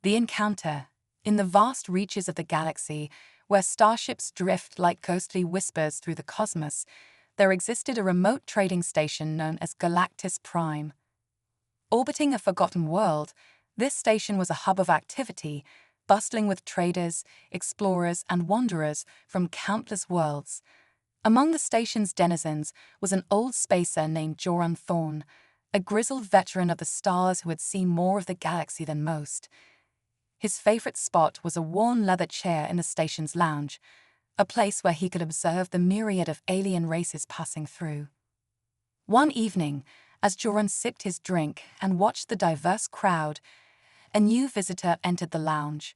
The encounter. In the vast reaches of the galaxy, where starships drift like ghostly whispers through the cosmos, there existed a remote trading station known as Galactus Prime. Orbiting a forgotten world, this station was a hub of activity, bustling with traders, explorers, and wanderers from countless worlds. Among the station's denizens was an old spacer named Joran Thorne, a grizzled veteran of the stars who had seen more of the galaxy than most. His favorite spot was a worn leather chair in the station's lounge, a place where he could observe the myriad of alien races passing through. One evening, as Joran sipped his drink and watched the diverse crowd, a new visitor entered the lounge.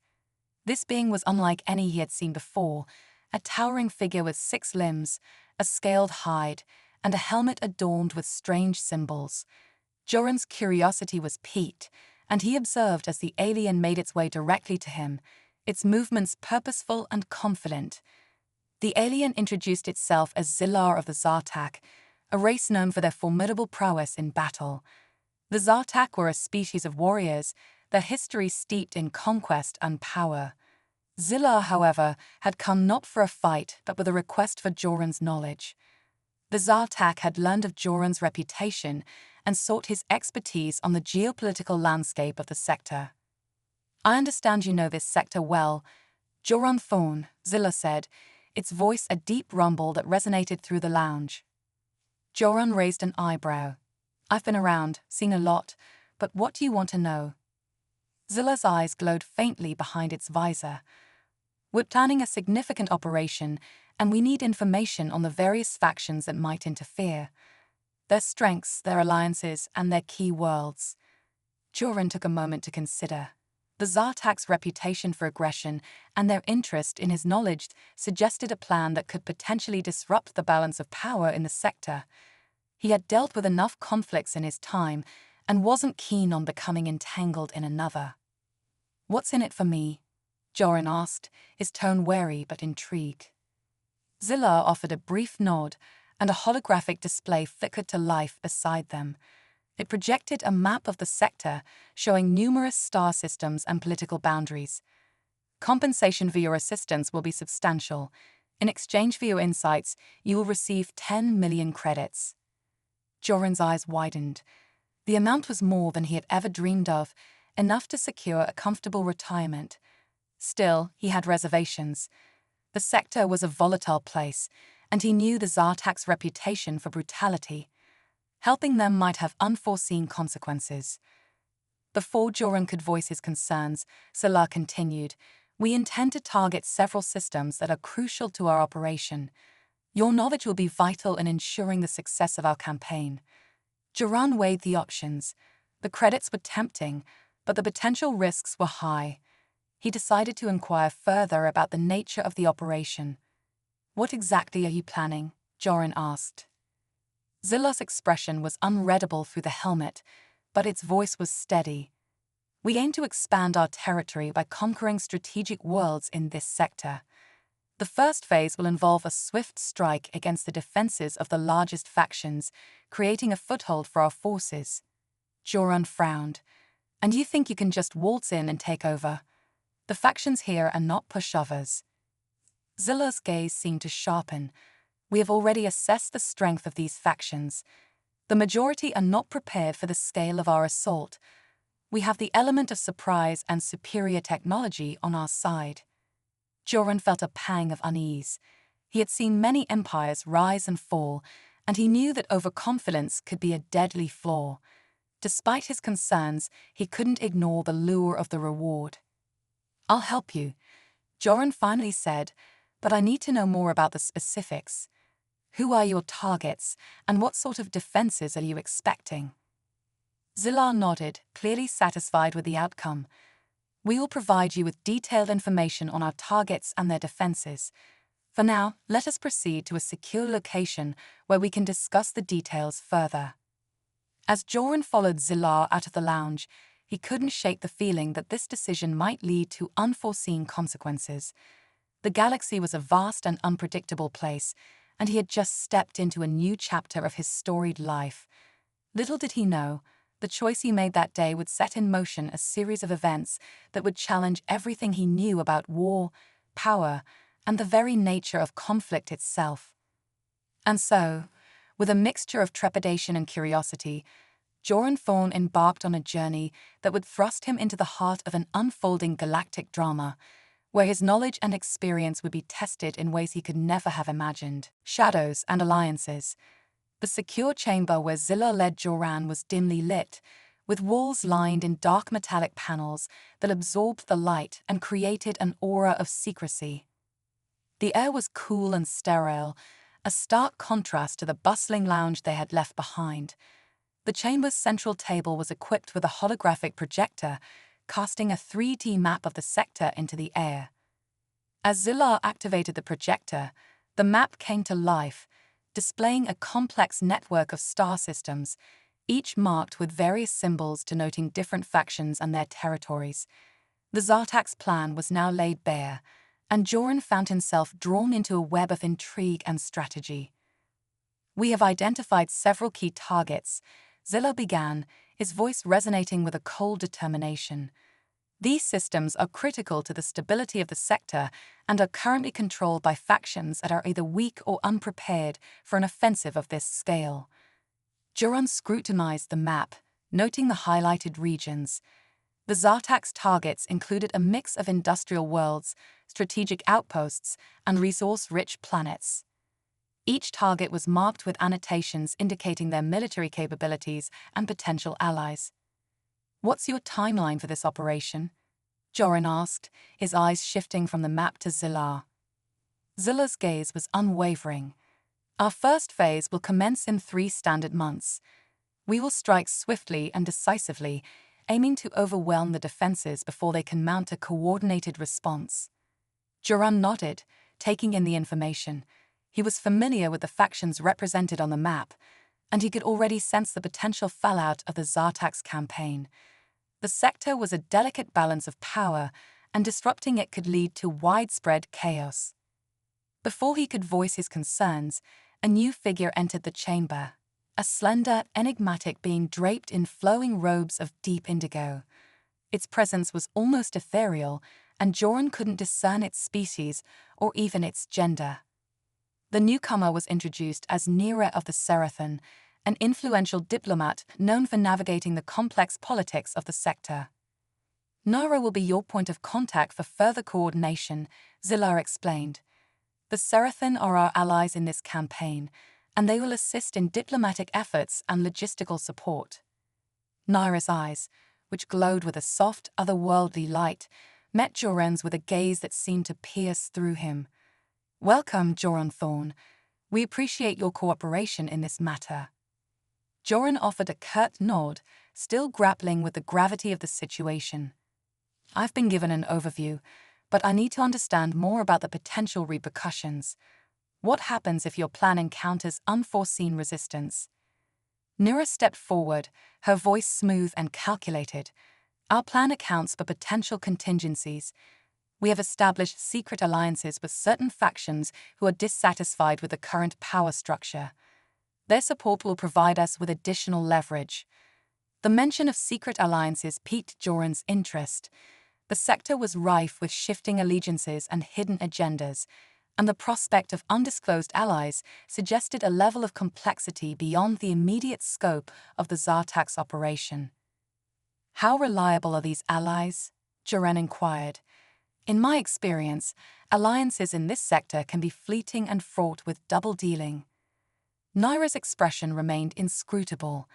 This being was unlike any he had seen before, a towering figure with 6 limbs, a scaled hide, and a helmet adorned with strange symbols. Joran's curiosity was piqued, and he observed as the alien made its way directly to him, its movements purposeful and confident. The alien introduced itself as Zillar of the Zartak, a race known for their formidable prowess in battle. The Zartak were a species of warriors, their history steeped in conquest and power. Zillar, however, had come not for a fight but with a request for Joran's knowledge. The Zartak had learned of Joran's reputation and sought his expertise on the geopolitical landscape of the sector. "I understand you know this sector well," Joran Thorne, Zillar said, its voice a deep rumble that resonated through the lounge. Joran raised an eyebrow. "I've been around, seen a lot, but what do you want to know?" Zillar's eyes glowed faintly behind its visor. "We're planning a significant operation, and we need information on the various factions that might interfere. Their strengths, their alliances, and their key worlds." Joran took a moment to consider. The Zartak's reputation for aggression and their interest in his knowledge suggested a plan that could potentially disrupt the balance of power in the sector. He had dealt with enough conflicts in his time and wasn't keen on becoming entangled in another. "What's in it for me?" Joran asked, his tone wary but intrigued. Zillar offered a brief nod, and a holographic display flickered to life beside them. It projected a map of the sector, showing numerous star systems and political boundaries. "Compensation for your assistance will be substantial. In exchange for your insights, you will receive 10 million credits." Joran's eyes widened. The amount was more than he had ever dreamed of, enough to secure a comfortable retirement. Still, he had reservations. The sector was a volatile place, and he knew the Zartak's reputation for brutality. Helping them might have unforeseen consequences. Before Joran could voice his concerns, Zillar continued, "We intend to target several systems that are crucial to our operation. Your knowledge will be vital in ensuring the success of our campaign." Joran weighed the options. The credits were tempting, but the potential risks were high. He decided to inquire further about the nature of the operation. "What exactly are you planning?" Joran asked. Zillar's expression was unreadable through the helmet, but its voice was steady. "We aim to expand our territory by conquering strategic worlds in this sector. The first phase will involve a swift strike against the defenses of the largest factions, creating a foothold for our forces." Joran frowned. "And you think you can just waltz in and take over? The factions here are not pushovers." Zillar's gaze seemed to sharpen. "We have already assessed the strength of these factions. The majority are not prepared for the scale of our assault. We have the element of surprise and superior technology on our side." Joran felt a pang of unease. He had seen many empires rise and fall, and he knew that overconfidence could be a deadly flaw. Despite his concerns, he couldn't ignore the lure of the reward. "I'll help you," Joran finally said, "but I need to know more about the specifics. Who are your targets, and what sort of defenses are you expecting?" Zillar nodded, clearly satisfied with the outcome. "We will provide you with detailed information on our targets and their defenses. For now, let us proceed to a secure location where we can discuss the details further." As Joran followed Zillar out of the lounge, he couldn't shake the feeling that this decision might lead to unforeseen consequences. The galaxy was a vast and unpredictable place, and he had just stepped into a new chapter of his storied life. Little did he know, The choice he made that day would set in motion a series of events that would challenge everything he knew about war, power, and the very nature of conflict itself. And so, with a mixture of trepidation and curiosity, Joran Thorne embarked on a journey that would thrust him into the heart of an unfolding galactic drama, where his knowledge and experience would be tested in ways he could never have imagined. Shadows and alliances. The secure chamber where Zilla led Joran was dimly lit, with walls lined in dark metallic panels that absorbed the light and created an aura of secrecy. The air was cool and sterile, a stark contrast to the bustling lounge they had left behind. The chamber's central table was equipped with a holographic projector, casting a 3D map of the sector into the air. As Zillar activated the projector, the map came to life, displaying a complex network of star systems, each marked with various symbols denoting different factions and their territories. The Zartak's plan was now laid bare, and Joran found himself drawn into a web of intrigue and strategy. "We have identified several key targets," Zilla began, his voice resonating with a cold determination. "These systems are critical to the stability of the sector and are currently controlled by factions that are either weak or unprepared for an offensive of this scale." Joran scrutinized the map, noting the highlighted regions. The Zartak's targets included a mix of industrial worlds, strategic outposts, and resource-rich planets. Each target was marked with annotations indicating their military capabilities and potential allies. "What's your timeline for this operation?" Joran asked, his eyes shifting from the map to Zillar. Zillar's gaze was unwavering. "Our first phase will commence in 3 standard months. We will strike swiftly and decisively, aiming to overwhelm the defenses before they can mount a coordinated response." Joran nodded, taking in the information. He was familiar with the factions represented on the map, and he could already sense the potential fallout of the Zartak's campaign. The sector was a delicate balance of power, and disrupting it could lead to widespread chaos. Before he could voice his concerns, a new figure entered the chamber, a slender, enigmatic being draped in flowing robes of deep indigo. Its presence was almost ethereal, and Joran couldn't discern its species or even its gender. The newcomer was introduced as Nira of the Seraphon, an influential diplomat known for navigating the complex politics of the sector. "Nara will be your point of contact for further coordination," Zillar explained. "The Seraphon are our allies in this campaign, and they will assist in diplomatic efforts and logistical support." Nira's eyes, which glowed with a soft, otherworldly light, met Joran's with a gaze that seemed to pierce through him. "Welcome, Joran Thorne. We appreciate your cooperation in this matter." Joran offered a curt nod, still grappling with the gravity of the situation. "I've been given an overview, but I need to understand more about the potential repercussions. What happens if your plan encounters unforeseen resistance?" Nira stepped forward, her voice smooth and calculated. "Our plan accounts for potential contingencies. We have established secret alliances with certain factions who are dissatisfied with the current power structure. Their support will provide us with additional leverage." The mention of secret alliances piqued Joran's interest. The sector was rife with shifting allegiances and hidden agendas, and the prospect of undisclosed allies suggested a level of complexity beyond the immediate scope of the Zartak's operation. "How reliable are these allies?" Joran inquired. "In my experience, alliances in this sector can be fleeting and fraught with double-dealing." Nira's expression remained inscrutable.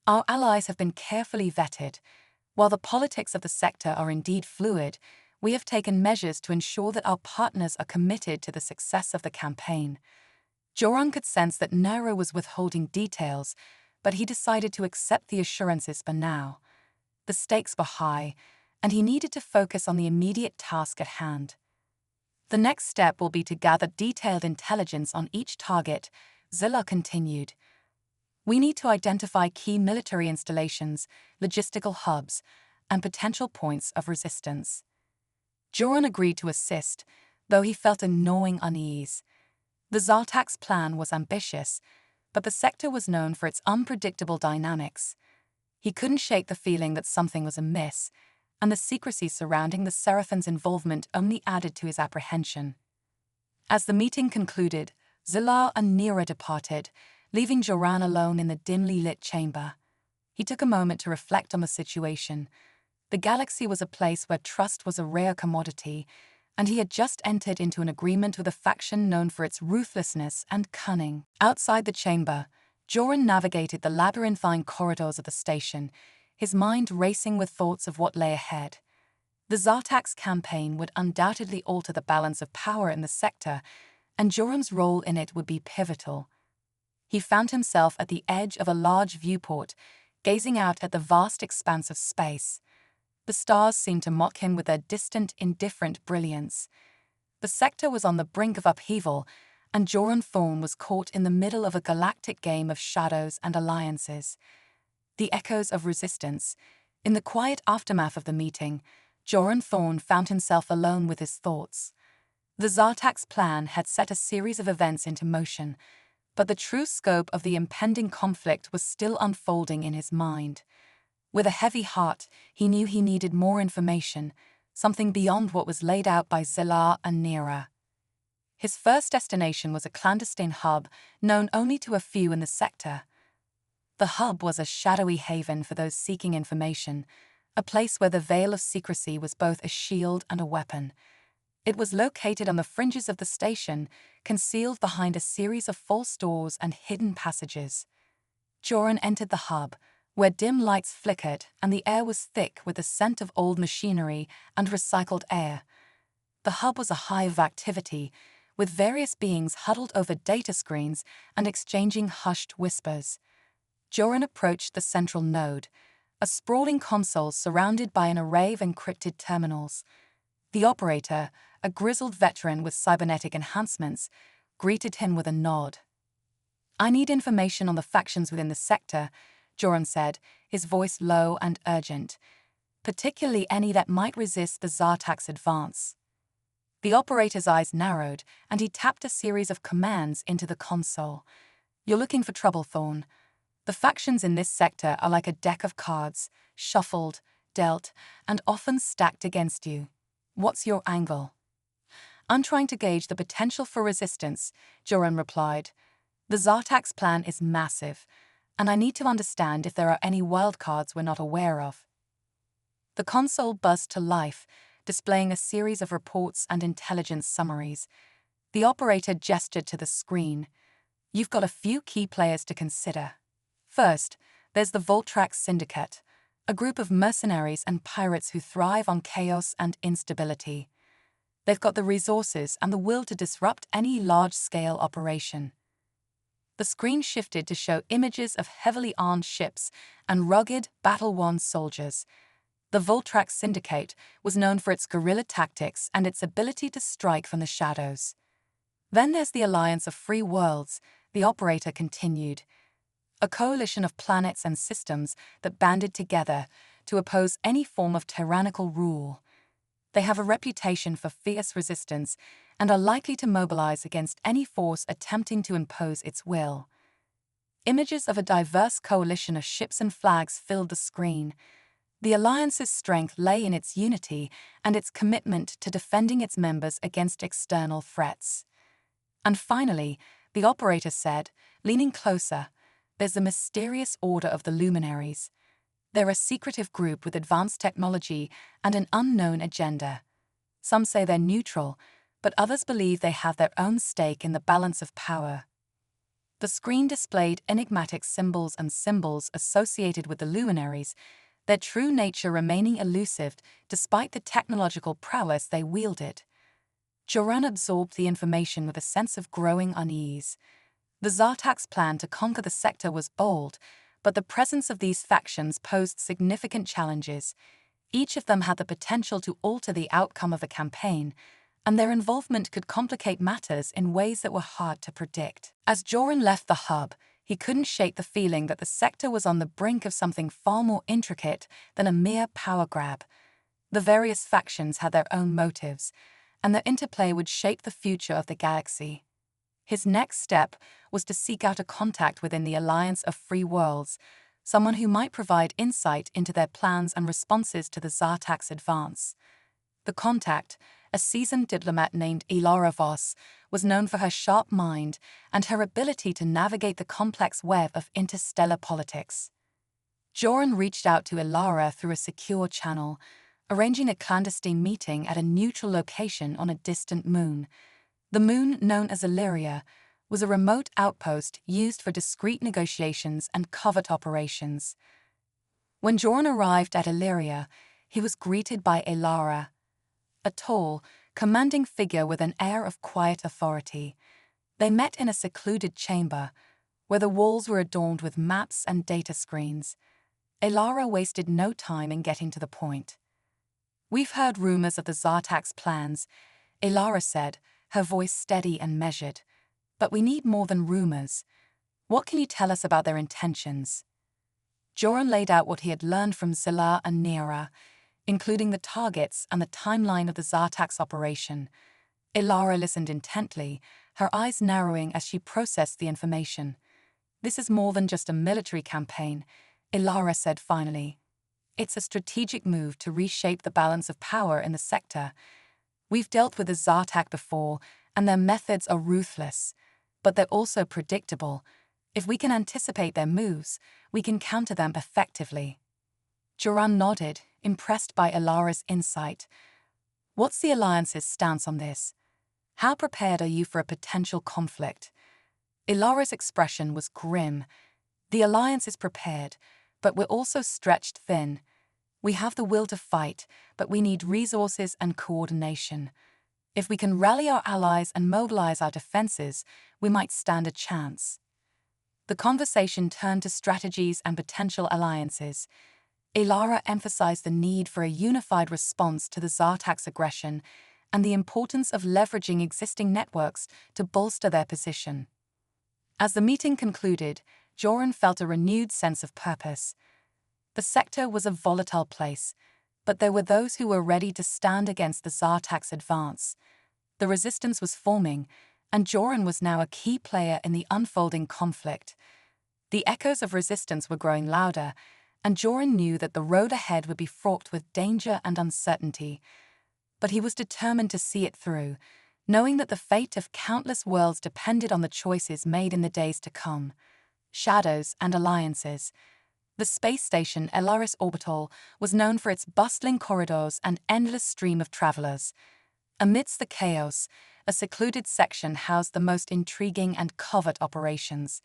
"Our allies have been carefully vetted. While the politics of the sector are indeed fluid, we have taken measures to ensure that our partners are committed to the success of the campaign." Joran could sense that Nira was withholding details, but he decided to accept the assurances for now. The stakes were high, and he needed to focus on the immediate task at hand. "The next step will be to gather detailed intelligence on each target," Zilla continued. "We need to identify key military installations, logistical hubs, and potential points of resistance." Joran agreed to assist, though he felt a gnawing unease. The Zartak's plan was ambitious, but the sector was known for its unpredictable dynamics. He couldn't shake the feeling that something was amiss, and the secrecy surrounding the Seraphim's involvement only added to his apprehension. As the meeting concluded, Zillah and Nira departed, leaving Joran alone in the dimly lit chamber. He took a moment to reflect on the situation. The galaxy was a place where trust was a rare commodity, and he had just entered into an agreement with a faction known for its ruthlessness and cunning. Outside the chamber, Joran navigated the labyrinthine corridors of the station, his mind racing with thoughts of what lay ahead. The Zartax campaign would undoubtedly alter the balance of power in the sector, and Joran's role in it would be pivotal. He found himself at the edge of a large viewport, gazing out at the vast expanse of space. The stars seemed to mock him with their distant, indifferent brilliance. The sector was on the brink of upheaval, and Joran Thorn was caught in the middle of a galactic game of shadows and alliances. The echoes of resistance. In the quiet aftermath of the meeting, Joran Thorn found himself alone with his thoughts. The Zartax plan had set a series of events into motion, but the true scope of the impending conflict was still unfolding in his mind. With a heavy heart, he knew he needed more information, something beyond what was laid out by Zillah and Nira. His first destination was a clandestine hub known only to a few in the sector. The hub was a shadowy haven for those seeking information, a place where the veil of secrecy was both a shield and a weapon. It was located on the fringes of the station, concealed behind a series of false doors and hidden passages. Joran entered the hub, where dim lights flickered and the air was thick with the scent of old machinery and recycled air. The hub was a hive of activity, with various beings huddled over data screens and exchanging hushed whispers. Joran approached the central node, a sprawling console surrounded by an array of encrypted terminals. The operator, a grizzled veteran with cybernetic enhancements, greeted him with a nod. "I need information on the factions within the sector," Joran said, his voice low and urgent, "particularly any that might resist the Zartax advance." The operator's eyes narrowed, and he tapped a series of commands into the console. "You're looking for trouble, Thorn. The factions in this sector are like a deck of cards, shuffled, dealt, and often stacked against you. What's your angle?" "I'm trying to gauge the potential for resistance," Joran replied. "The Zartax plan is massive, and I need to understand if there are any wildcards we're not aware of." The console buzzed to life, displaying a series of reports and intelligence summaries. The operator gestured to the screen. "You've got a few key players to consider. First, there's the Voltrax Syndicate, a group of mercenaries and pirates who thrive on chaos and instability. They've got the resources and the will to disrupt any large-scale operation." The screen shifted to show images of heavily armed ships and rugged, battle-worn soldiers. The Voltrax Syndicate was known for its guerrilla tactics and its ability to strike from the shadows. "Then there's the Alliance of Free Worlds," the operator continued. "A coalition of planets and systems that banded together to oppose any form of tyrannical rule. They have a reputation for fierce resistance and are likely to mobilize against any force attempting to impose its will." Images of a diverse coalition of ships and flags filled the screen. The Alliance's strength lay in its unity and its commitment to defending its members against external threats. And finally, the operator said, leaning closer, "There's the mysterious Order of the Luminaries. They're a secretive group with advanced technology and an unknown agenda. Some say they're neutral, but others believe they have their own stake in the balance of power." The screen displayed enigmatic symbols and symbols associated with the Luminaries, their true nature remaining elusive despite the technological prowess they wielded. Joran absorbed the information with a sense of growing unease. The Zartax plan to conquer the sector was bold, but the presence of these factions posed significant challenges. Each of them had the potential to alter the outcome of a campaign, and their involvement could complicate matters in ways that were hard to predict. As Joran left the hub, he couldn't shake the feeling that the sector was on the brink of something far more intricate than a mere power grab. The various factions had their own motives, and their interplay would shape the future of the galaxy. His next step was to seek out a contact within the Alliance of Free Worlds, someone who might provide insight into their plans and responses to the Zartak's advance. The contact, a seasoned diplomat named Ilara Voss, was known for her sharp mind and her ability to navigate the complex web of interstellar politics. Joran reached out to Ilara through a secure channel, arranging a clandestine meeting at a neutral location on a distant moon. The moon, known as Illyria, was a remote outpost used for discreet negotiations and covert operations. When Joran arrived at Illyria, he was greeted by Ilara, a tall, commanding figure with an air of quiet authority. They met in a secluded chamber, where the walls were adorned with maps and data screens. Ilara wasted no time in getting to the point. "We've heard rumors of the Zartak's plans," Ilara said, her voice steady and measured. "But we need more than rumors. What can you tell us about their intentions?" Joran laid out what he had learned from Zilla and Nira, including the targets and the timeline of the Zartak's operation. Ilara listened intently, her eyes narrowing as she processed the information. "This is more than just a military campaign," Ilara said finally. "It's a strategic move to reshape the balance of power in the sector. We've dealt with the Zartak before, and their methods are ruthless, but they're also predictable. If we can anticipate their moves, we can counter them effectively." Joran nodded, impressed by Ilara's insight. "What's the Alliance's stance on this? How prepared are you for a potential conflict?" Ilara's expression was grim. "The Alliance is prepared, but we're also stretched thin. We have the will to fight, but we need resources and coordination. If we can rally our allies and mobilize our defenses, we might stand a chance." The conversation turned to strategies and potential alliances. Ilara emphasized the need for a unified response to the Zartak's aggression and the importance of leveraging existing networks to bolster their position. As the meeting concluded, Joran felt a renewed sense of purpose. The sector was a volatile place, but there were those who were ready to stand against the Zartak's advance. The resistance was forming, and Joran was now a key player in the unfolding conflict. The echoes of resistance were growing louder, and Joran knew that the road ahead would be fraught with danger and uncertainty. But he was determined to see it through, knowing that the fate of countless worlds depended on the choices made in the days to come. Shadows and alliances. The space station Elaris Orbital was known for its bustling corridors and endless stream of travelers. Amidst the chaos, a secluded section housed the most intriguing and covert operations.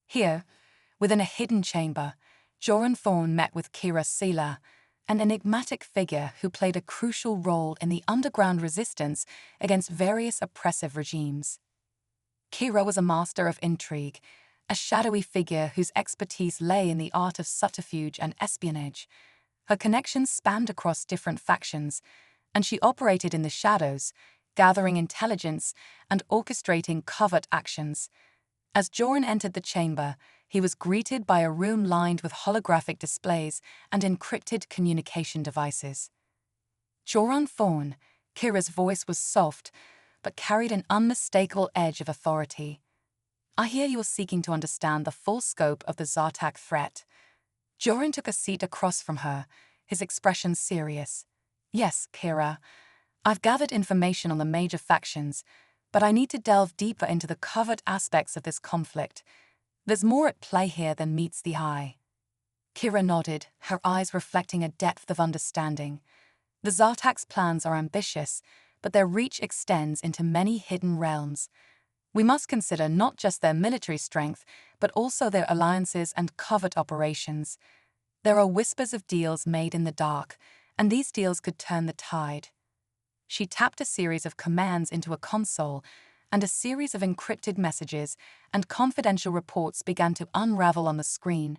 Here, within a hidden chamber, Joran Thorne met with Kira Sela, an enigmatic figure who played a crucial role in the underground resistance against various oppressive regimes. Kira was a master of intrigue, a shadowy figure whose expertise lay in the art of subterfuge and espionage. Her connections spanned across different factions, and she operated in the shadows, gathering intelligence and orchestrating covert actions. As Joran entered the chamber, he was greeted by a room lined with holographic displays and encrypted communication devices. "Joran Thorne," Kira's voice was soft, but carried an unmistakable edge of authority. "I hear you're seeking to understand the full scope of the Zartak threat." Joran took a seat across from her, his expression serious. "Yes, Kira. I've gathered information on the major factions, but I need to delve deeper into the covert aspects of this conflict. There's more at play here than meets the eye." Kira nodded, her eyes reflecting a depth of understanding. The Zartak's plans are ambitious, but their reach extends into many hidden realms. We must consider not just their military strength, but also their alliances and covert operations. There are whispers of deals made in the dark, and these deals could turn the tide. She tapped a series of commands into a console, and a series of encrypted messages and confidential reports began to unravel on the screen.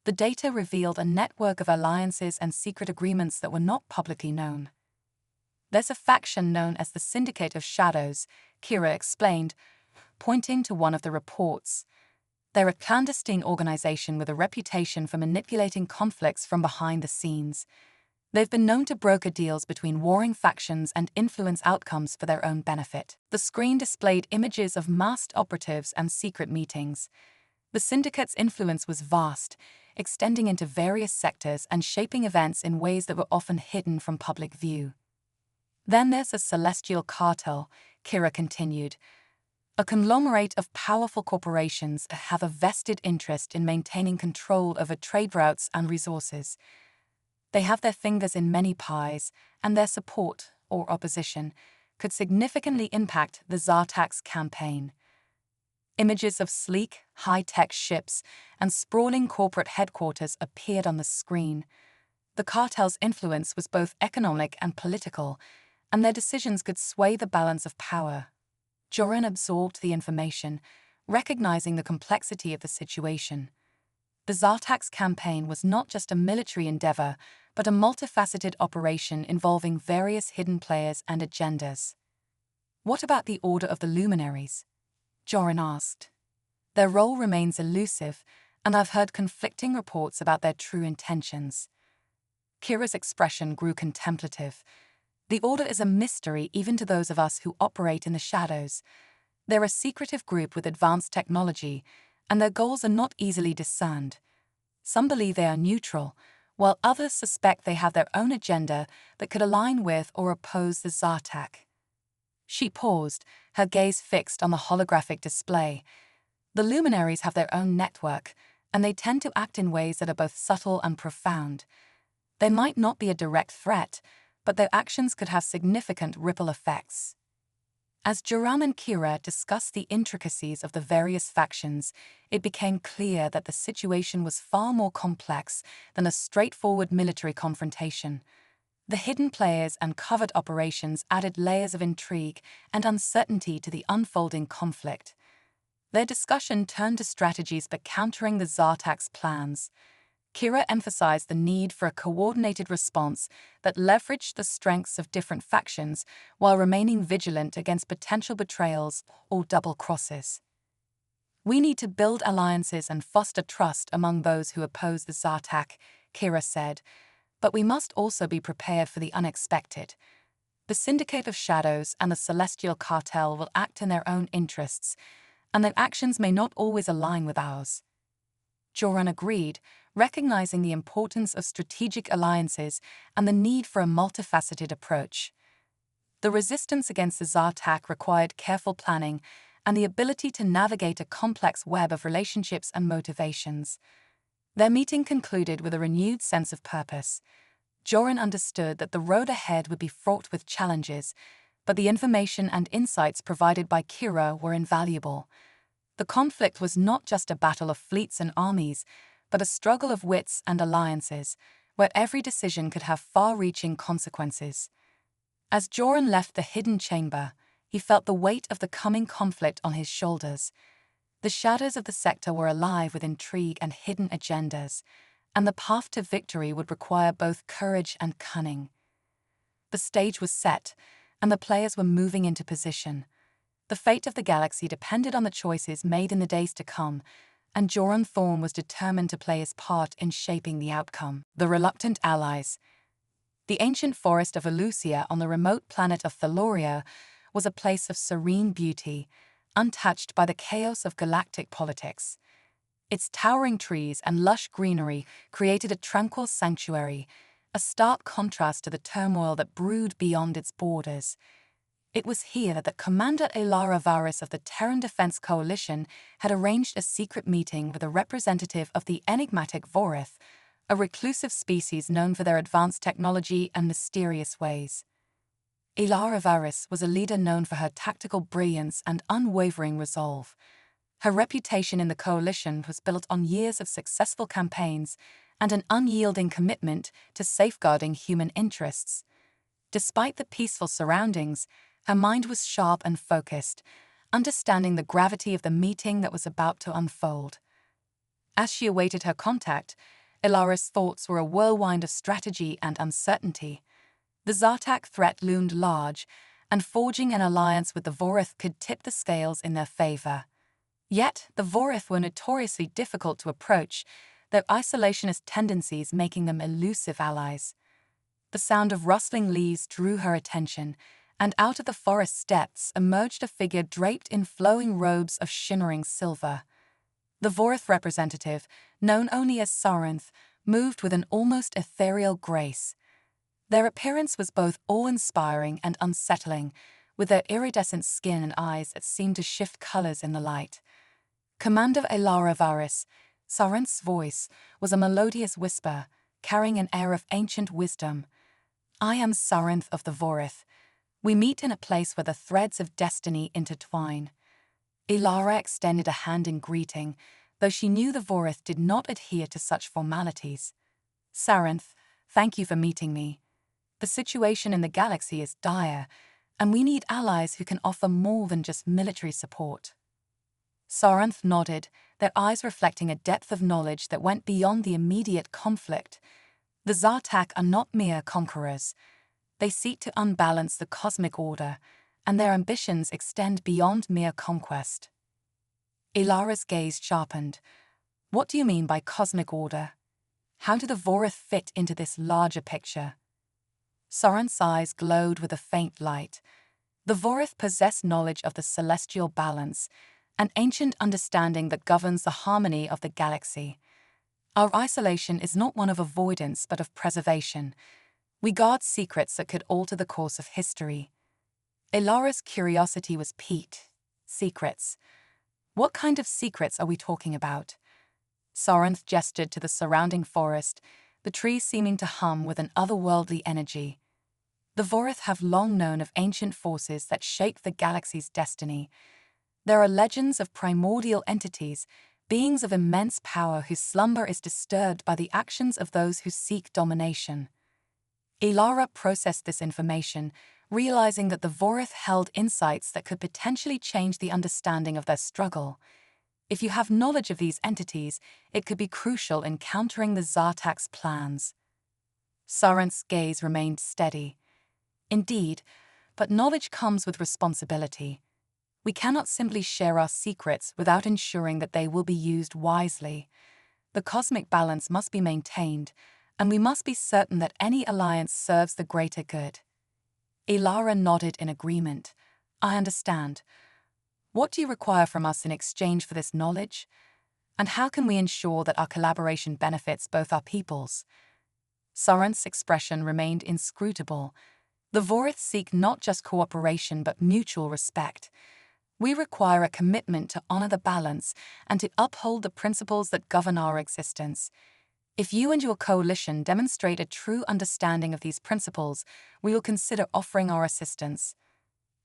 The data revealed a network of alliances and secret agreements that were not publicly known. "There's a faction known as the Syndicate of Shadows," Kira explained, pointing to one of the reports. "They're a clandestine organization with a reputation for manipulating conflicts from behind the scenes. They've been known to broker deals between warring factions and influence outcomes for their own benefit." The screen displayed images of masked operatives and secret meetings. The syndicate's influence was vast, extending into various sectors and shaping events in ways that were often hidden from public view. Then there's a celestial cartel, Kira continued. A conglomerate of powerful corporations have a vested interest in maintaining control over trade routes and resources. They have their fingers in many pies, and their support, or opposition, could significantly impact the Zartak's campaign. Images of sleek, high-tech ships and sprawling corporate headquarters appeared on the screen. The cartel's influence was both economic and political, and their decisions could sway the balance of power. Joran absorbed the information, recognizing the complexity of the situation. The Zartak's campaign was not just a military endeavor, but a multifaceted operation involving various hidden players and agendas. What about the Order of the Luminaries? Joran asked. Their role remains elusive, and I've heard conflicting reports about their true intentions. Kira's expression grew contemplative. The Order is a mystery even to those of us who operate in the shadows. They're a secretive group with advanced technology, and their goals are not easily discerned. Some believe they are neutral, while others suspect they have their own agenda that could align with or oppose the Zartak. She paused, her gaze fixed on the holographic display. The luminaries have their own network, and they tend to act in ways that are both subtle and profound. They might not be a direct threat, but their actions could have significant ripple effects. As Joran and Kira discussed the intricacies of the various factions, it became clear that the situation was far more complex than a straightforward military confrontation. The hidden players and covert operations added layers of intrigue and uncertainty to the unfolding conflict. Their discussion turned to strategies for countering the Zartak's plans. Kira emphasized the need for a coordinated response that leveraged the strengths of different factions while remaining vigilant against potential betrayals or double crosses. We need to build alliances and foster trust among those who oppose the Zartak, Kira said, but we must also be prepared for the unexpected. The Syndicate of Shadows and the Celestial Cartel will act in their own interests, and their actions may not always align with ours. Joran agreed, recognizing the importance of strategic alliances and the need for a multifaceted approach. The resistance against the Zartak required careful planning and the ability to navigate a complex web of relationships and motivations. Their meeting concluded with a renewed sense of purpose. Joran understood that the road ahead would be fraught with challenges, but the information and insights provided by Kira were invaluable. The conflict was not just a battle of fleets and armies, but a struggle of wits and alliances, where every decision could have far-reaching consequences. As Joran left the hidden chamber, he felt the weight of the coming conflict on his shoulders. The shadows of the sector were alive with intrigue and hidden agendas, and the path to victory would require both courage and cunning. The stage was set, and the players were moving into position. The fate of the galaxy depended on the choices made in the days to come, and Joran Thorn was determined to play his part in shaping the outcome. The reluctant allies. The ancient forest of Elusia on the remote planet of Thaloria was a place of serene beauty, untouched by the chaos of galactic politics. Its towering trees and lush greenery created a tranquil sanctuary, a stark contrast to the turmoil that brewed beyond its borders. It was here that Commander Elara Varus of the Terran Defense Coalition had arranged a secret meeting with a representative of the enigmatic Vorith, a reclusive species known for their advanced technology and mysterious ways. Elara Varus was a leader known for her tactical brilliance and unwavering resolve. Her reputation in the coalition was built on years of successful campaigns and an unyielding commitment to safeguarding human interests. Despite the peaceful surroundings, her mind was sharp and focused, understanding the gravity of the meeting that was about to unfold. As she awaited her contact, Elara's thoughts were a whirlwind of strategy and uncertainty. The Zartak threat loomed large, and forging an alliance with the Vorith could tip the scales in their favor. Yet, the Vorith were notoriously difficult to approach, their isolationist tendencies making them elusive allies. The sound of rustling leaves drew her attention, and out of the forest's depths emerged a figure draped in flowing robes of shimmering silver. The Vorith representative, known only as Saranth, moved with an almost ethereal grace. Their appearance was both awe-inspiring and unsettling, with their iridescent skin and eyes that seemed to shift colors in the light. Commander Elara Varis, Saranth's voice was a melodious whisper, carrying an air of ancient wisdom. I am Saranth of the Vorith. We meet in a place where the threads of destiny intertwine. Elara extended a hand in greeting, though she knew the Vorith did not adhere to such formalities. Saranth, thank you for meeting me. The situation in the galaxy is dire, and we need allies who can offer more than just military support. Saranth nodded, their eyes reflecting a depth of knowledge that went beyond the immediate conflict. The Zartak are not mere conquerors. They seek to unbalance the cosmic order, and their ambitions extend beyond mere conquest. Elara's gaze sharpened. What do you mean by cosmic order? How do the Vorith fit into this larger picture? Saranth's eyes glowed with a faint light. The Vorith possess knowledge of the celestial balance, an ancient understanding that governs the harmony of the galaxy. Our isolation is not one of avoidance but of preservation. We guard secrets that could alter the course of history. Elara's curiosity was piqued. Secrets. What kind of secrets are we talking about? Saranth gestured to the surrounding forest, the trees seeming to hum with an otherworldly energy. The Vorith have long known of ancient forces that shape the galaxy's destiny. There are legends of primordial entities, beings of immense power whose slumber is disturbed by the actions of those who seek domination. Elara processed this information, realizing that the Vorith held insights that could potentially change the understanding of their struggle. If you have knowledge of these entities, it could be crucial in countering the Zartak's plans. Saranth's gaze remained steady. Indeed, but knowledge comes with responsibility. We cannot simply share our secrets without ensuring that they will be used wisely. The cosmic balance must be maintained, and we must be certain that any alliance serves the greater good. Elara nodded in agreement. I understand. What do you require from us in exchange for this knowledge? And how can we ensure that our collaboration benefits both our peoples? Saranth's expression remained inscrutable. The Vorith seek not just cooperation but mutual respect. We require a commitment to honor the balance and to uphold the principles that govern our existence. If you and your coalition demonstrate a true understanding of these principles, we will consider offering our assistance.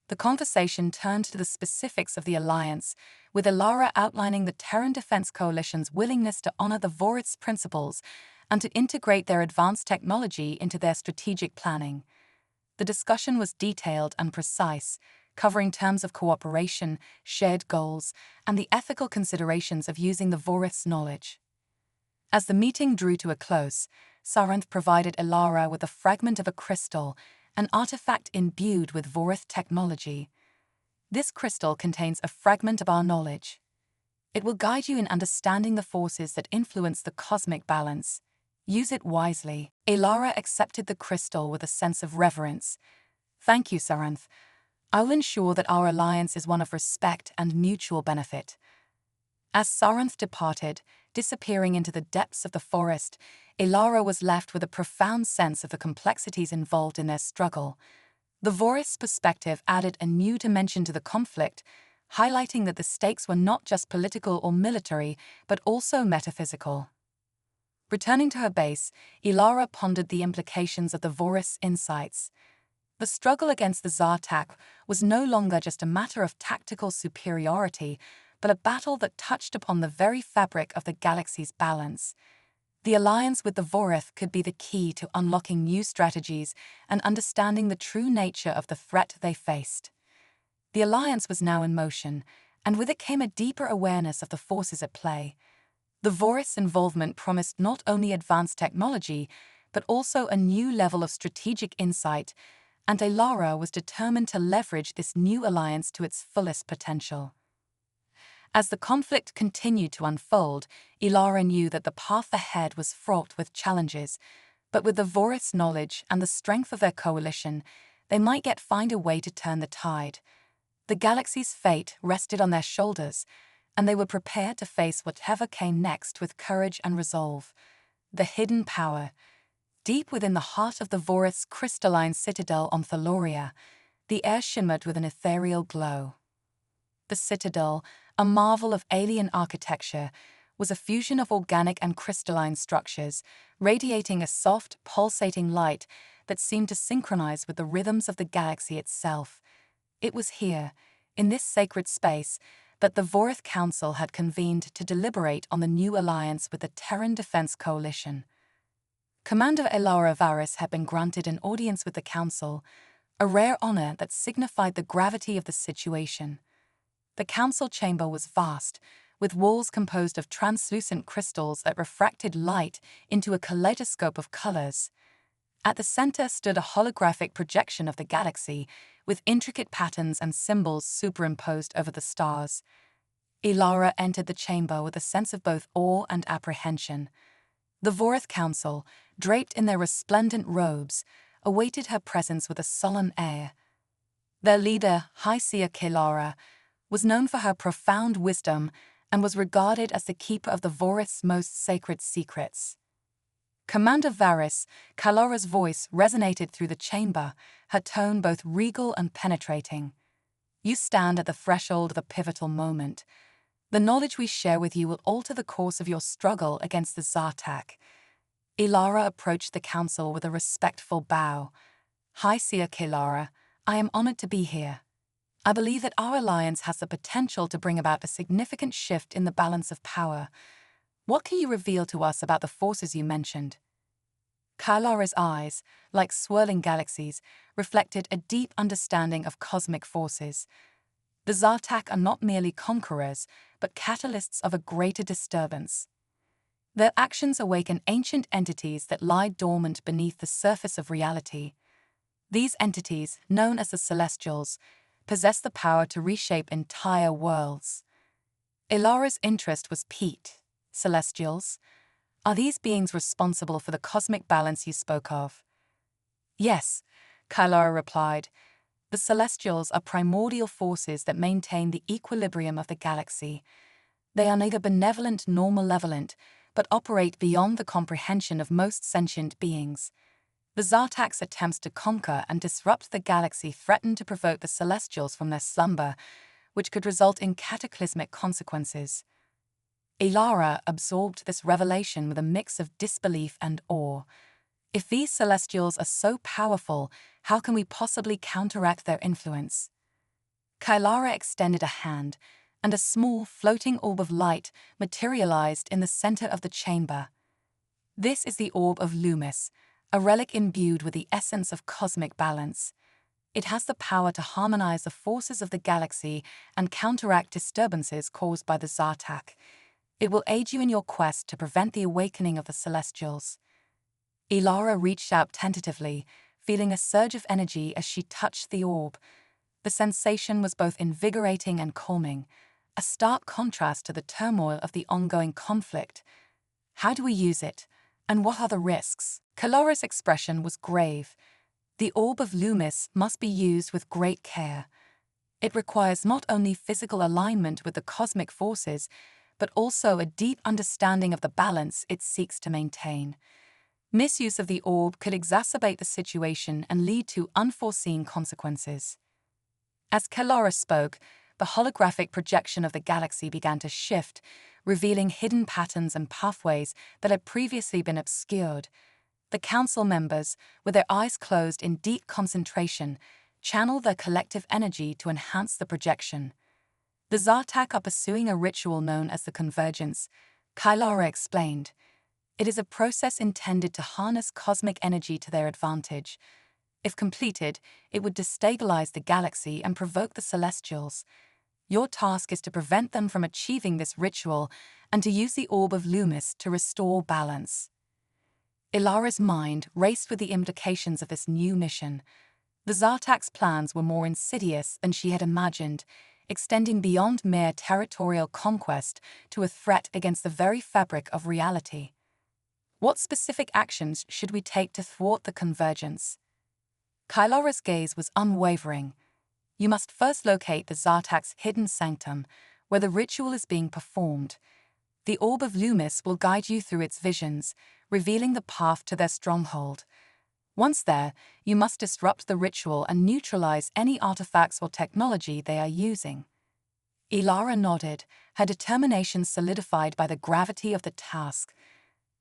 The conversation turned to the specifics of the alliance, with Elara outlining the Terran Defense Coalition's willingness to honor the Vorith's principles and to integrate their advanced technology into their strategic planning. The discussion was detailed and precise, covering terms of cooperation, shared goals, and the ethical considerations of using the Vorith's knowledge. As the meeting drew to a close, Saranth provided Elara with a fragment of a crystal, an artifact imbued with Vorith technology. This crystal contains a fragment of our knowledge. It will guide you in understanding the forces that influence the cosmic balance. Use it wisely. Elara accepted the crystal with a sense of reverence. Thank you, Saranth. I will ensure that our alliance is one of respect and mutual benefit. As Saranth departed, disappearing into the depths of the forest, Elara was left with a profound sense of the complexities involved in their struggle. The Vorith's perspective added a new dimension to the conflict, highlighting that the stakes were not just political or military, but also metaphysical. Returning to her base, Elara pondered the implications of the Vorith's insights. The struggle against the Zartak was no longer just a matter of tactical superiority, but a battle that touched upon the very fabric of the galaxy's balance. The alliance with the Vorith could be the key to unlocking new strategies and understanding the true nature of the threat they faced. The alliance was now in motion, and with it came a deeper awareness of the forces at play. The Vorith's involvement promised not only advanced technology, but also a new level of strategic insight, and Elara was determined to leverage this new alliance to its fullest potential. As the conflict continued to unfold, Elara knew that the path ahead was fraught with challenges, but with the Vorith's knowledge and the strength of their coalition, they might yet find a way to turn the tide. The galaxy's fate rested on their shoulders, and they were prepared to face whatever came next with courage and resolve. The hidden power. Deep within the heart of the Vorith's crystalline citadel on Thaloria, the air shimmered with an ethereal glow. The citadel, a marvel of alien architecture, was a fusion of organic and crystalline structures, radiating a soft, pulsating light that seemed to synchronize with the rhythms of the galaxy itself. It was here, in this sacred space, that the Vorith Council had convened to deliberate on the new alliance with the Terran Defense Coalition. Commander Elara Varys had been granted an audience with the Council, a rare honor that signified the gravity of the situation. The council chamber was vast, with walls composed of translucent crystals that refracted light into a kaleidoscope of colors. At the center stood a holographic projection of the galaxy, with intricate patterns and symbols superimposed over the stars. Elara entered the chamber with a sense of both awe and apprehension. The Vorith Council, draped in their resplendent robes, awaited her presence with a solemn air. Their leader, High Seer Kailara, was known for her profound wisdom and was regarded as the keeper of the Vorith's most sacred secrets. Commander Varys, Kailara's voice resonated through the chamber, her tone both regal and penetrating. You stand at the threshold of a pivotal moment. The knowledge we share with you will alter the course of your struggle against the Zartak. Elara approached the council with a respectful bow. High Seer Kailara, I am honored to be here. I believe that our alliance has the potential to bring about a significant shift in the balance of power. What can you reveal to us about the forces you mentioned? Kailara's eyes, like swirling galaxies, reflected a deep understanding of cosmic forces. The Zartak are not merely conquerors, but catalysts of a greater disturbance. Their actions awaken ancient entities that lie dormant beneath the surface of reality. These entities, known as the Celestials, possess the power to reshape entire worlds. Elara's interest was piqued. Celestials? Are these beings responsible for the cosmic balance you spoke of? Yes, Kailara replied. The Celestials are primordial forces that maintain the equilibrium of the galaxy. They are neither benevolent nor malevolent, but operate beyond the comprehension of most sentient beings. The Zartak's attempts to conquer and disrupt the galaxy threaten to provoke the Celestials from their slumber, which could result in cataclysmic consequences. Elara absorbed this revelation with a mix of disbelief and awe. If these Celestials are so powerful, how can we possibly counteract their influence? Kailara extended a hand, and a small, floating orb of light materialized in the center of the chamber. This is the Orb of Loomis, a relic imbued with the essence of cosmic balance. It has the power to harmonize the forces of the galaxy and counteract disturbances caused by the Zartak. It will aid you in your quest to prevent the awakening of the Celestials. Elara reached out tentatively, feeling a surge of energy as she touched the orb. The sensation was both invigorating and calming, a stark contrast to the turmoil of the ongoing conflict. How do we use it? And what are the risks? Kailara's expression was grave. The Orb of Loomis must be used with great care. It requires not only physical alignment with the cosmic forces, but also a deep understanding of the balance it seeks to maintain. Misuse of the orb could exacerbate the situation and lead to unforeseen consequences. As Kailara spoke, the holographic projection of the galaxy began to shift, revealing hidden patterns and pathways that had previously been obscured. The council members, with their eyes closed in deep concentration, channeled their collective energy to enhance the projection. The Zartak are pursuing a ritual known as the convergence, Kailara explained. It is a process intended to harness cosmic energy to their advantage. If completed, it would destabilize the galaxy and provoke the Celestials. Your task is to prevent them from achieving this ritual and to use the Orb of Loomis to restore balance. Ilara's mind raced with the implications of this new mission. The Zartak's plans were more insidious than she had imagined, extending beyond mere territorial conquest to a threat against the very fabric of reality. What specific actions should we take to thwart the convergence? Kailara's gaze was unwavering. You must first locate the Zartak's hidden sanctum, where the ritual is being performed. The Orb of Loomis will guide you through its visions, revealing the path to their stronghold. Once there, you must disrupt the ritual and neutralize any artifacts or technology they are using. Ilara nodded, her determination solidified by the gravity of the task.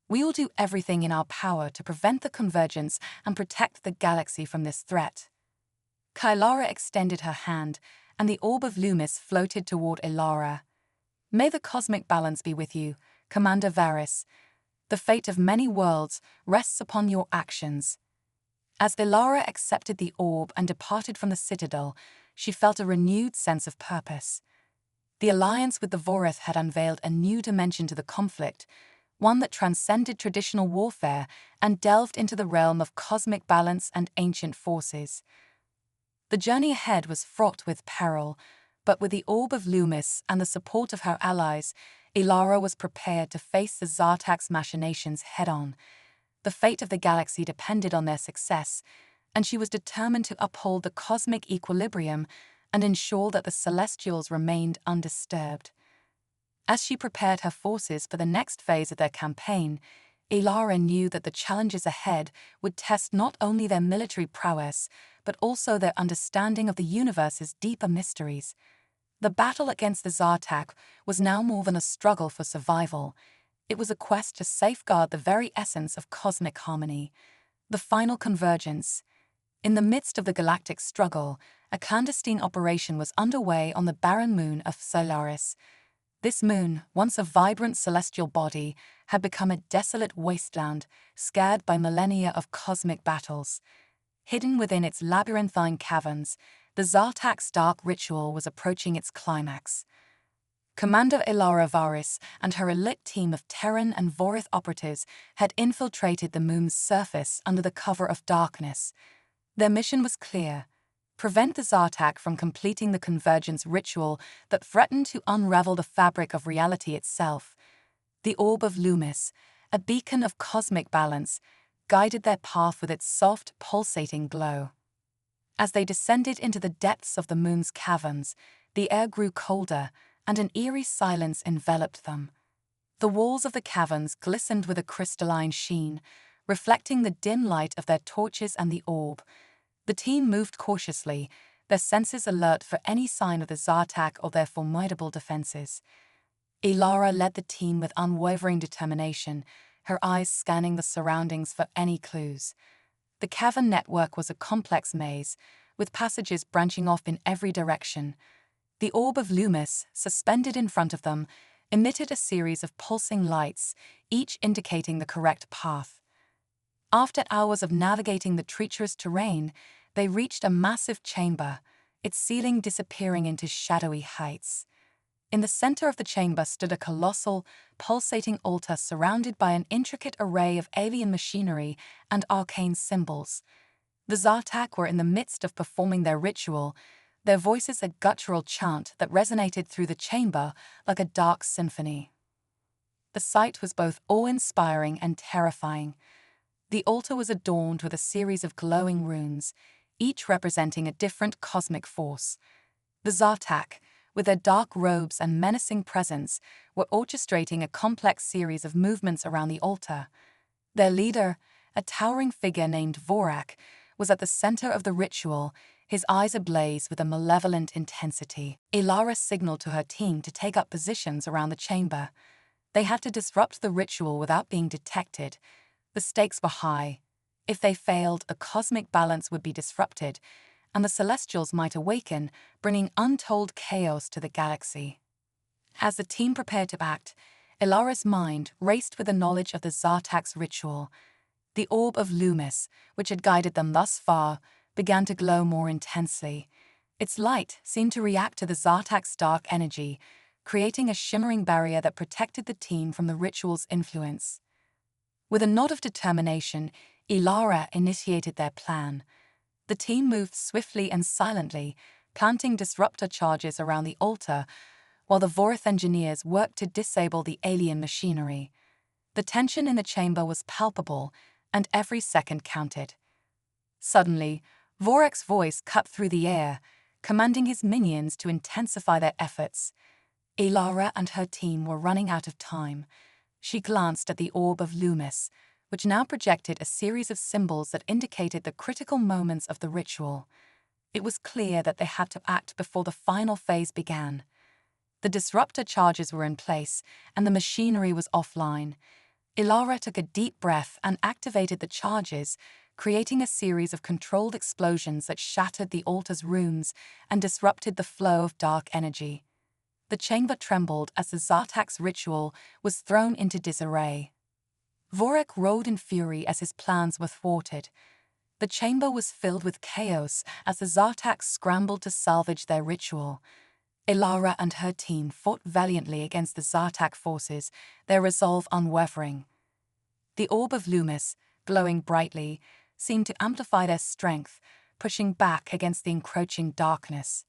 We will do everything in our power to prevent the convergence and protect the galaxy from this threat. Kailara extended her hand, and the Orb of Loomis floated toward Ilara. May the cosmic balance be with you, Commander Varys. The fate of many worlds rests upon your actions. As Ilara accepted the orb and departed from the citadel, she felt a renewed sense of purpose. The alliance with the Vorith had unveiled a new dimension to the conflict, one that transcended traditional warfare and delved into the realm of cosmic balance and ancient forces. The journey ahead was fraught with peril, but with the Orb of Loomis and the support of her allies, Ilara was prepared to face the Zartak's machinations head-on. The fate of the galaxy depended on their success, and she was determined to uphold the cosmic equilibrium and ensure that the Celestials remained undisturbed. As she prepared her forces for the next phase of their campaign, Ilara knew that the challenges ahead would test not only their military prowess, but also their understanding of the universe's deeper mysteries. The battle against the Zartak was now more than a struggle for survival. It was a quest to safeguard the very essence of cosmic harmony. The final convergence. In the midst of the galactic struggle, a clandestine operation was underway on the barren moon of Solaris. This moon, once a vibrant celestial body, had become a desolate wasteland, scarred by millennia of cosmic battles. Hidden within its labyrinthine caverns, the Zartak's dark ritual was approaching its climax. Commander Ilara Varys and her elite team of Terran and Vorith operatives had infiltrated the moon's surface under the cover of darkness. Their mission was clear: prevent the Zartak from completing the convergence ritual that threatened to unravel the fabric of reality itself. The Orb of Loomis, a beacon of cosmic balance, guided their path with its soft, pulsating glow. As they descended into the depths of the moon's caverns, the air grew colder, and an eerie silence enveloped them. The walls of the caverns glistened with a crystalline sheen, reflecting the dim light of their torches and the orb. The team moved cautiously, their senses alert for any sign of the Zartak or their formidable defenses. Ilara led the team with unwavering determination, her eyes scanning the surroundings for any clues. The cavern network was a complex maze, with passages branching off in every direction. The Orb of Loomis, suspended in front of them, emitted a series of pulsing lights, each indicating the correct path. After hours of navigating the treacherous terrain, they reached a massive chamber, its ceiling disappearing into shadowy heights. In the center of the chamber stood a colossal, pulsating altar surrounded by an intricate array of alien machinery and arcane symbols. The Zartak were in the midst of performing their ritual, their voices a guttural chant that resonated through the chamber like a dark symphony. The sight was both awe-inspiring and terrifying. The altar was adorned with a series of glowing runes, each representing a different cosmic force. The Zartak, with their dark robes and menacing presence, were orchestrating a complex series of movements around the altar. Their leader, a towering figure named Vorak, was at the center of the ritual, his eyes ablaze with a malevolent intensity. Ilara signaled to her team to take up positions around the chamber. They had to disrupt the ritual without being detected. The stakes were high. If they failed, a cosmic balance would be disrupted, and the Celestials might awaken, bringing untold chaos to the galaxy. As the team prepared to act, Ilara's mind raced with the knowledge of the Zartak's ritual. The Orb of Loomis, which had guided them thus far, began to glow more intensely. Its light seemed to react to the Zartak's dark energy, creating a shimmering barrier that protected the team from the ritual's influence. With a nod of determination, Ilara initiated their plan. The team moved swiftly and silently, planting disruptor charges around the altar, while the Vorith engineers worked to disable the alien machinery. The tension in the chamber was palpable, and every second counted. Suddenly, Vorak's voice cut through the air, commanding his minions to intensify their efforts. Elara and her team were running out of time. She glanced at the orb of Loomis, which now projected a series of symbols that indicated the critical moments of the ritual. It was clear that they had to act before the final phase began. The disruptor charges were in place, and the machinery was offline. Elara took a deep breath and activated the charges, creating a series of controlled explosions that shattered the altar's runes and disrupted the flow of dark energy. The chamber trembled as the Zartak's ritual was thrown into disarray. Vorak roared in fury as his plans were thwarted. The chamber was filled with chaos as the Zartaks scrambled to salvage their ritual. Elara and her team fought valiantly against the Zartak forces, their resolve unwavering. The orb of Loomis, glowing brightly, seemed to amplify their strength, pushing back against the encroaching darkness.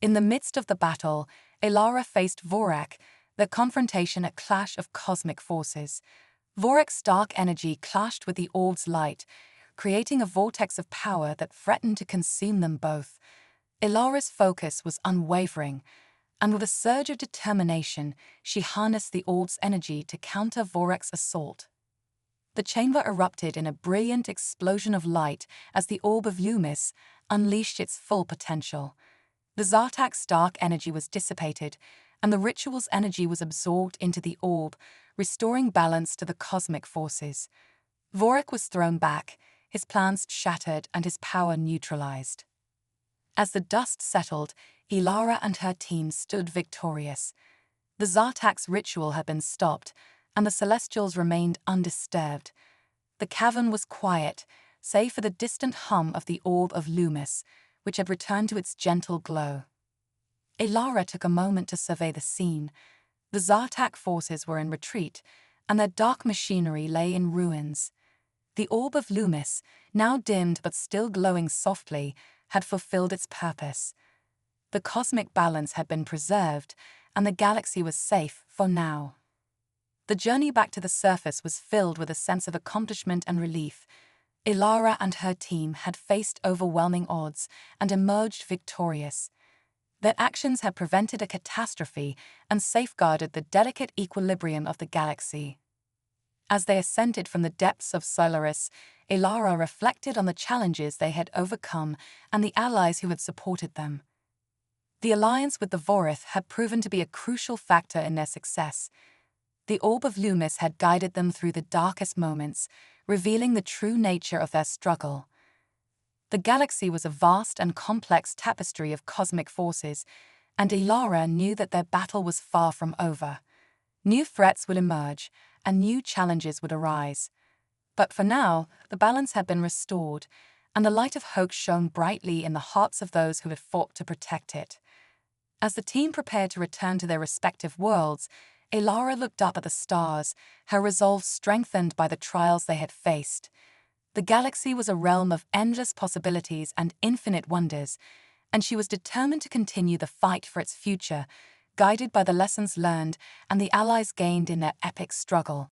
In the midst of the battle, Elara faced Vorak, their confrontation a clash of cosmic forces. Vorak's dark energy clashed with the orb's light, creating a vortex of power that threatened to consume them both. Elara's focus was unwavering, and with a surge of determination, she harnessed the orb's energy to counter Vorak's assault. The chamber erupted in a brilliant explosion of light as the orb of Loomis unleashed its full potential. The Zartak's dark energy was dissipated, and the ritual's energy was absorbed into the orb, restoring balance to the cosmic forces. Vorak was thrown back, his plans shattered and his power neutralized. As the dust settled, Elara and her team stood victorious. The Zartak's ritual had been stopped, and the Celestials remained undisturbed. The cavern was quiet, save for the distant hum of the orb of Loomis, which had returned to its gentle glow. Elara took a moment to survey the scene. The Zartak forces were in retreat, and their dark machinery lay in ruins. The orb of Loomis, now dimmed but still glowing softly, had fulfilled its purpose. The cosmic balance had been preserved, and the galaxy was safe for now. The journey back to the surface was filled with a sense of accomplishment and relief. Elara and her team had faced overwhelming odds and emerged victorious. Their actions had prevented a catastrophe and safeguarded the delicate equilibrium of the galaxy. As they ascended from the depths of Solaris, Elara reflected on the challenges they had overcome and the allies who had supported them. The alliance with the Vorith had proven to be a crucial factor in their success. The orb of Loomis had guided them through the darkest moments, revealing the true nature of their struggle. The galaxy was a vast and complex tapestry of cosmic forces, and Elara knew that their battle was far from over. New threats would emerge, and new challenges would arise. But for now, the balance had been restored, and the light of hope shone brightly in the hearts of those who had fought to protect it. As the team prepared to return to their respective worlds, Elara looked up at the stars, her resolve strengthened by the trials they had faced. The galaxy was a realm of endless possibilities and infinite wonders, and she was determined to continue the fight for its future, guided by the lessons learned and the allies gained in their epic struggle.